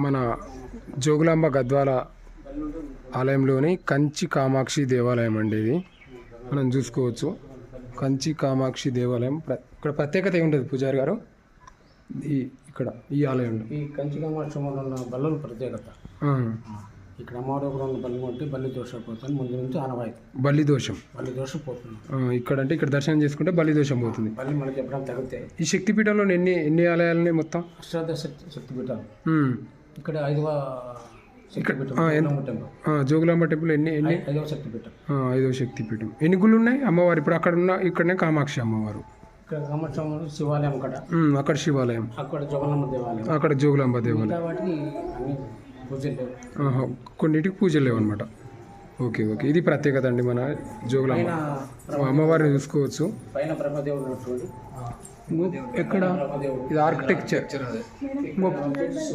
మన జోగులాంబ గద్వాల ఆలయంలోని కంచి కామాక్షి దేవాలయం అండి. ఇది మనం చూసుకోవచ్చు. కంచి కామాక్షి దేవాలయం ఇక్కడ ప్రత్యేకత ఏముంటుంది పూజారి గారు ఇక్కడ ఈ ఆలయంలో? ఈ కంచి కామాక్షి ఉన్న బల్లుల ప్రత్యేకత. ఇక్కడ అమ్మవారు కూడా ఉన్న బల్లి ఉంటే బల్లి దోషం పోతుంది. ముందు నుంచి ఆనవాయితీ బల్లి దోషం పోతుంది. ఇక్కడ అంటే ఇక్కడ దర్శనం చేసుకుంటే బల్లి దోషం పోతుంది. బల్లి మనకి ఎప్పుడైనా తగ్గితే. ఈ శక్తిపీఠంలో ఎన్ని ఆలయాలని మొత్తం? అష్టాదశ శక్తిపీఠాలు. ఇక్కడ 5వ జోగులాంబ టెంపుల్ 5వ శక్తిపీఠం. 5వ శక్తిపీఠం. ఎన్ని గుళ్ళు ఉన్నాయి అమ్మవారు? ఇప్పుడు ఇక్కడనే కామాక్షి అమ్మవారు. ఇక్కడ కామాక్షి శివాలయం అక్కడ శివాలయం, అక్కడ జోగులాంబ దేవాలయం, అక్కడ జోగులాంబ దేవాలయం. వాటికి పూజలు లేవు, కొన్నిటికి పూజలు లేవు అనమాట. ఓకే. ఇది ప్రత్యేకత అండి మన జోగులాంబ అమ్మవారిని చూసుకోవచ్చు. పైన బ్రహ్మదేవుడు ఎక్కడ ఇది ఆర్కిటెక్చర్